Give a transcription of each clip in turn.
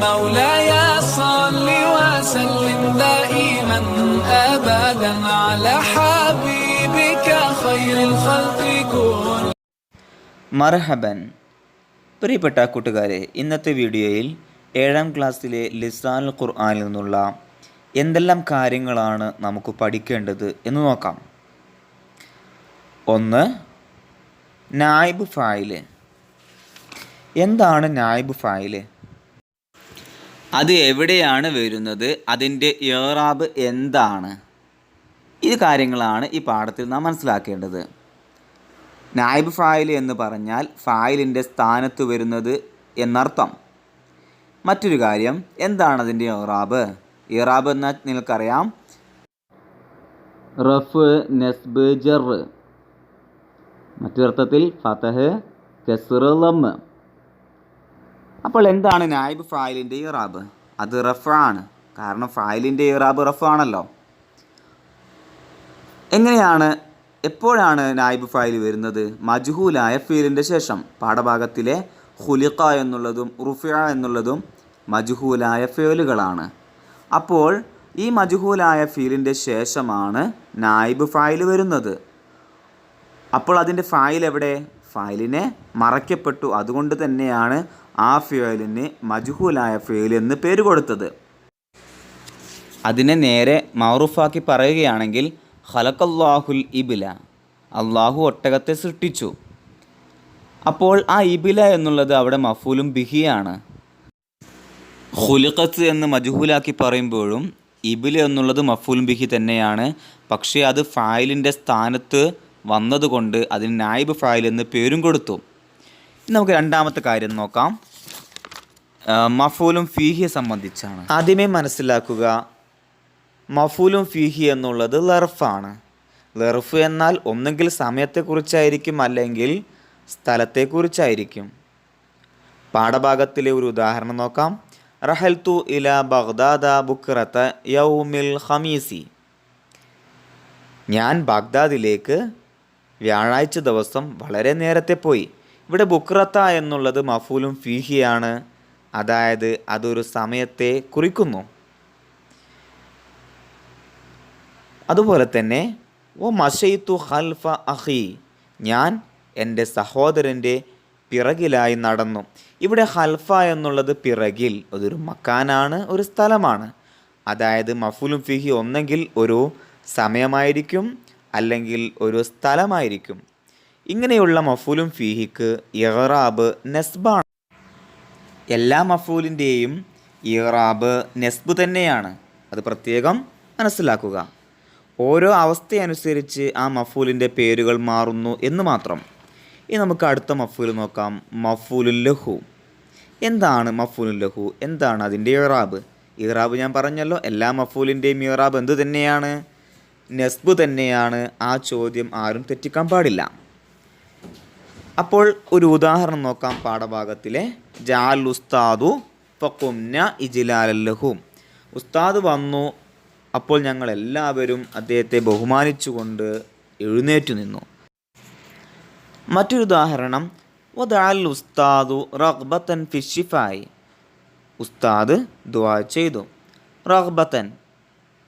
مولاي صل وسلم دائما أبدا على حبيبك خير الخلق كل. മർഹബൻ. പ്രിയപ്പെട്ട കൂട്ടുകാരെ, ഇന്നത്തെ വീഡിയോയിൽ 7ാം ക്ലാസ്സിലെ ലിസാനുൽ ഖുർആനിൽ നിന്നുള്ള എന്തെല്ലാം കാര്യങ്ങളാണ് നമുക്ക് പഠിക്കേണ്ടത് എന്ന് നോക്കാം. 1. നായിബ് ഫായില്. എന്താണ് നായിബ് ഫായില്? അത് എവിടെയാണ് വരുന്നത്? അതിൻ്റെ ഇഅ്റാബ് എന്താണ്? ഈ കാര്യങ്ങളാണ് ഈ പാഠത്തിൽ നാം മനസ്സിലാക്കേണ്ടത്. നായിബ് ഫായിൽ എന്ന് പറഞ്ഞാൽ ഫായിലിൻ്റെ സ്ഥാനത്ത് വരുന്നത് എന്നർത്ഥം. മറ്റൊരു കാര്യം, എന്താണ് അതിൻ്റെ ഇഅ്റാബ്? ഇഅ്റാബ് എന്നാൽ നിങ്ങൾക്കറിയാം, റഫ്, നസ്ബ്, ജർ. മറ്റൊരർത്ഥത്തിൽ ഫതഹ്, കസ്ർ, ലം. അപ്പോൾ എന്താണ് നായിബ് ഫായിലിൻ്റെ ഇഅ്റാബ്? അത് റഫ്ആണ്. കാരണം ഫായിലിൻ്റെ ഇഅ്റാബ് റഫ്ആണല്ലോ. എപ്പോഴാണ് നായിബ് ഫായിൽ വരുന്നത്? മജ്ഹൂലായ ഫീലിൻ്റെ ശേഷം. പാഠഭാഗത്തിലെ ഖുലിഖ എന്നുള്ളതും റുഫിഅ എന്നുള്ളതും മജ്ഹൂലായ ഫീലുകളാണ്. അപ്പോൾ ഈ മജ്ഹൂലായ ഫീലിൻ്റെ ശേഷമാണ് നായിബ് ഫായിൽ വരുന്നത്. അപ്പോൾ അതിൻ്റെ ഫായിൽ എവിടെ? ഫായിലിനെ മറയ്ക്കപ്പെട്ടു. അതുകൊണ്ട് തന്നെയാണ് ആ ഫിയലിന് മജ്ഹൂലായ ഫിയൽ എന്ന് പേര് കൊടുത്തത്. അതിനെ നേരെ മഅറൂഫാക്കി പറയുകയാണെങ്കിൽ ഖലഖല്ലാഹുൽ ഇബ്ല, അള്ളാഹു ഒട്ടകത്തെ സൃഷ്ടിച്ചു. അപ്പോൾ ആ ഇബ്ല എന്നുള്ളത് അവിടെ മഫൂലും ബിഹിയാണ്. ഖുലിഖത്ത് എന്ന് മജ്ഹൂലാക്കി പറയുമ്പോഴും ഇബ്ല എന്നുള്ളത് മഫൂലും ബിഹി തന്നെയാണ്. പക്ഷേ അത് ഫായിലിൻ്റെ സ്ഥാനത്ത് വന്നതുകൊണ്ട് അതിന് നായിബ് ഫായിൽ എന്ന് പേരും കൊടുത്തു. നമുക്ക് രണ്ടാമത്തെ കാര്യം നോക്കാം. മഫൂലും ഫീഹിയെ സംബന്ധിച്ചാണ്. ആദ്യമേ മനസ്സിലാക്കുക, മഫൂലും ഫീഹി എന്നുള്ളത് ലർഫാണ്. ലർഫ് എന്നാൽ ഒന്നുകിൽ സമയത്തെക്കുറിച്ചായിരിക്കും, അല്ലെങ്കിൽ സ്ഥലത്തെക്കുറിച്ചായിരിക്കും. പാഠഭാഗത്തിലെ ഒരു ഉദാഹരണം നോക്കാം. റഹൽതു ഇലാ ബഗ്ദാദ ബുക്റത യൗമിൽ ഖമീസി. ഞാൻ ബാഗ്ദാദിലേക്ക് വ്യാഴാഴ്ച ദിവസം വളരെ നേരത്തെ പോയി. ഇവിടെ ബുക്റത്ത എന്നുള്ളത് മഫൂലും ഫീഹിയാണ്. അതായത് അതൊരു സമയത്തെ കുറിക്കുന്നു. അതുപോലെ തന്നെ ഓ മശൈത്തു ഖൽഫ അഖി, ഞാൻ എൻ്റെ സഹോദരൻ്റെ പിറകിലായി നടന്നു. ഇവിടെ ഖൽഫ എന്നുള്ളത് പിറകിൽ, അതൊരു മക്കാനാണ്, ഒരു സ്ഥലമാണ്. അതായത് മഫൂലും ഫീഹി ഒന്നെങ്കിൽ ഒരു സമയമായിരിക്കും, അല്ലെങ്കിൽ ഒരു സ്ഥലമായിരിക്കും. ഇങ്ങനെയുള്ള മഫൂലും ഫീഹിക്ക് ഇഅ്റാബ് നസ്ബാണ്. എല്ലാ മഫൂലിൻ്റെയും ഇഅ്റാബ് നസ്ബ് തന്നെയാണ്. അത് പ്രത്യേകം മനസ്സിലാക്കുക. ഓരോ അവസ്ഥയനുസരിച്ച് ആ മഫൂലിൻ്റെ പേരുകൾ മാറുന്നു എന്ന് മാത്രം. ഇനി നമുക്ക് അടുത്ത മഫൂൽ നോക്കാം. മഫൂലുൽ ലഹു. എന്താണ് മഫൂലുൽ ലഹു? എന്താണ് അതിൻ്റെ ഇഅ്റാബ്? ഇഅ്റാബ് ഞാൻ പറഞ്ഞല്ലോ, എല്ലാ മഫൂലിൻ്റെയും ഇഅ്റാബ് എന്ത് തന്നെയാണ്? നസ്ബ് തന്നെയാണ്. ആ ചോദ്യം ആരും തെറ്റിക്കാൻ പാടില്ല. അപ്പോൾ ഒരു ഉദാഹരണം നോക്കാം. പാഠഭാഗത്തിലെ ജാൽ ഉസ്താദു ഫഖുംന ഇജ്ലാലല്ലഹു. ഉസ്താദ് വന്നു, അപ്പോൾ ഞങ്ങൾ എല്ലാവരും അദ്ദേഹത്തെ ബഹുമാനിച്ചുകൊണ്ട് എഴുന്നേറ്റു നിന്നു. മറ്റൊരു ഉദാഹരണം, വദഅൽ ഉസ്താദു റഗ്ബതൻ ഫിശ്ശിഫായി. ഉസ്താദ് ദുആ ചെയ്തു. റഗ്ബതൻ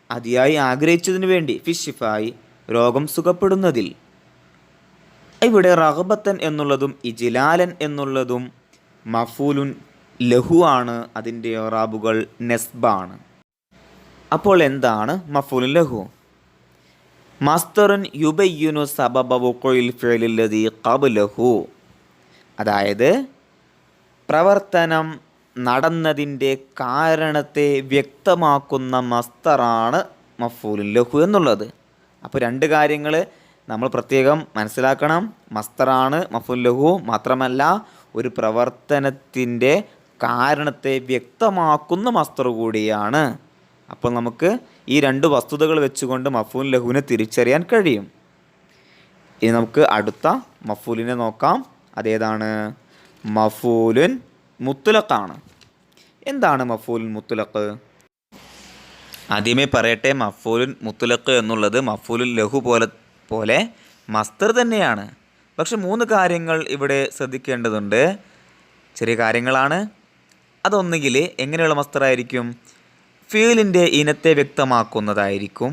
അതിയായി ആഗ്രഹിച്ചതിനു വേണ്ടി, ഫിശ്ശിഫായി രോഗം സുഖപ്പെടുന്നതിൽ. ഇവിടെ റഗ്ബത്തൻ എന്നുള്ളതും ഇജ്ലാലൻ എന്നുള്ളതും മഫൂലുൻ ലഹു ആണ്. അതിൻ്റെ ഇഅ്റാബുകൾ നസ്ബാണ്. അപ്പോൾ എന്താണ് മഫൂലുൻ ലഹു? മസ്ദറുൻ യുബയ്യിനു സബബ വുഖൂഇൽ ഫിഅലില്ലദീ ഖബ്ലഹു. അതായത് പ്രവർത്തനം നടന്നതിൻ്റെ കാരണത്തെ വ്യക്തമാക്കുന്ന മസ്ദറാണ് മഫൂലുൻ ലഹു എന്നുള്ളത്. അപ്പോൾ രണ്ട് കാര്യങ്ങൾ നമ്മൾ പ്രത്യേകം മനസ്സിലാക്കണം. മസ്ദറാണ് മഫൂലുൻ ലഹു, മാത്രമല്ല ഒരു പ്രവർത്തനത്തിൻ്റെ കാരണത്തെ വ്യക്തമാക്കുന്ന മസ്ദർ കൂടിയാണ്. അപ്പോൾ നമുക്ക് ഈ രണ്ട് വസ്തുതകൾ വെച്ചുകൊണ്ട് മഫൂലുൻ ലഹുവിനെ തിരിച്ചറിയാൻ കഴിയും. ഇനി നമുക്ക് അടുത്ത മഫൂലിനെ നോക്കാം. അതേതാണ്? മഫൂലുൻ മുത്ലഖാണ്. എന്താണ് മഫൂലുൻ മുത്ലഖ്? ആദ്യമേ പറയട്ടെ, മഫൂലുൻ മുത്ലഖ് എന്നുള്ളത് മഫൂലുൻ ലഹു പോലെ മസ്ദർ തന്നെയാണ്. പക്ഷെ 3 കാര്യങ്ങൾ ഇവിടെ ശ്രദ്ധിക്കേണ്ടതുണ്ട്. ചെറിയ കാര്യങ്ങളാണ്. അതൊന്നുകിൽ എങ്ങനെയുള്ള മസ്തറായിരിക്കും? ഫീലിൻ്റെ ഇനത്തെ വ്യക്തമാക്കുന്നതായിരിക്കും.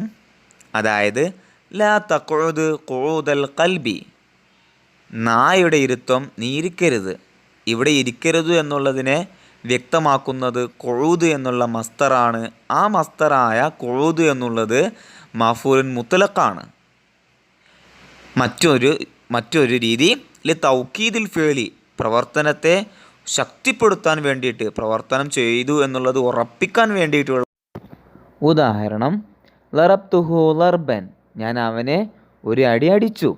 അതായത് ലാ തഖുദ് ഖുഊദൽ ഖൽബി, നായയുടെ ഇരുത്തം നീ ഇരിക്കരുത്. ഇവിടെ ഇരിക്കരുത് എന്നുള്ളതിനെ വ്യക്തമാക്കുന്നത് ഖുഊദ് എന്നുള്ള മസ്തറാണ്. ആ മസ്തറായ ഖുഊദ് എന്നുള്ളത് മഫൂലുൻ മുത്ലഖാണ്. മറ്റൊരു രീതി ലി തൗക്കീദിൽ ഫിഅലി, പ്രവർത്തനത്തെ ശക്തിപ്പെടുത്താൻ വേണ്ടിയിട്ട്, പ്രവർത്തനം ചെയ്തു എന്നുള്ളത് ഉറപ്പിക്കാൻ വേണ്ടിയിട്ടുള്ള. ഉദാഹരണം ലറബ്തുഹു ലർബൻ, ഞാൻ അവനെ ഒരു അടി അടിച്ചു.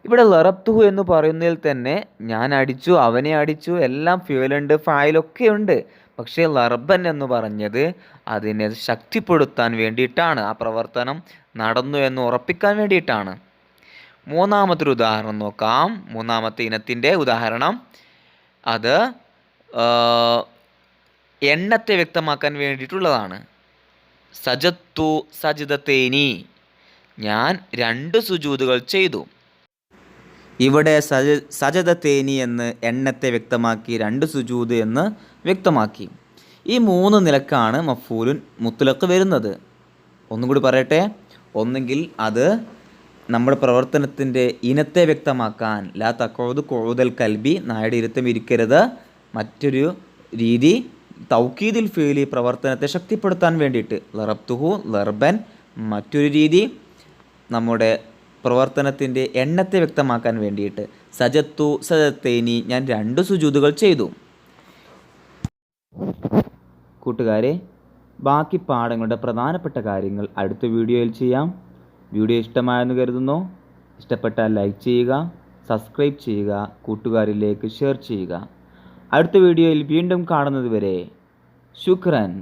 ഇവിടെ ലറബ്തുഹു എന്ന് പറയുന്നതിൽ തന്നെ ഞാൻ അടിച്ചു, അവനെ അടിച്ചു, എല്ലാം ഫിഅലുണ്ട്, ഫായിലൊക്കെ ഉണ്ട്. പക്ഷേ ലർബൻ എന്ന് പറഞ്ഞത് അതിനെ ശക്തിപ്പെടുത്താൻ വേണ്ടിയിട്ടാണ്, ആ പ്രവർത്തനം നടന്നു എന്ന് ഉറപ്പിക്കാൻ വേണ്ടിയിട്ടാണ്. മൂന്നാമത്തെ ഒരു ഉദാഹരണം നോക്കാം. മൂന്നാമത്തെ ഇനത്തിൻ്റെ ഉദാഹരണം അത് എണ്ണത്തെ വ്യക്തമാക്കാൻ വേണ്ടിയിട്ടുള്ളതാണ്. സജത്തു സജിദത്തേനി, ഞാൻ 2 സുജൂദുകൾ ചെയ്തു. ഇവിടെ സജദത്തേനി എന്ന് എണ്ണത്തെ വ്യക്തമാക്കി, 2 സുജൂദ് എന്ന് വ്യക്തമാക്കി. ഈ 3 നിലക്കാണ് മഫൂലുൻ മുത്ലഖ് വരുന്നത്. ഒന്നും കൂടി പറയട്ടെ. ഒന്നെങ്കിൽ അത് നമ്മുടെ പ്രവർത്തനത്തിൻ്റെ ഇനത്തെ വ്യക്തമാക്കാൻ, ലാ തഖുദ് ഖുഊദൽ കൽബി, നായയുടെ ഇരുത്തം ഇരിക്കരുത്. മറ്റൊരു രീതി തൗക്കീദിൽ ഫീലി, പ്രവർത്തനത്തെ ശക്തിപ്പെടുത്താൻ വേണ്ടിയിട്ട്, ലറബ്തുഹു ലർബൻ. മറ്റൊരു രീതി നമ്മുടെ പ്രവർത്തനത്തിൻ്റെ എണ്ണത്തെ വ്യക്തമാക്കാൻ വേണ്ടിയിട്ട് സജത്തു സജത്തേനി, ഞാൻ 2 സുജൂദുകൾ ചെയ്തു. കൂട്ടുകാരെ, ബാക്കി പാഠങ്ങളുടെ പ്രധാനപ്പെട്ട കാര്യങ്ങൾ അടുത്ത വീഡിയോയിൽ ചെയ്യാം. വീഡിയോ ഇഷ്ടമായെന്ന് കരുതുന്നു. ഇഷ്ടപ്പെട്ടാൽ ലൈക്ക് ചെയ്യുക, സബ്സ്ക്രൈബ് ചെയ്യുക, കൂട്ടുകാരിലേക്ക് ഷെയർ ചെയ്യുക. അടുത്ത വീഡിയോയിൽ വീണ്ടും കാണുന്നത് വരെ ശുക്രൻ.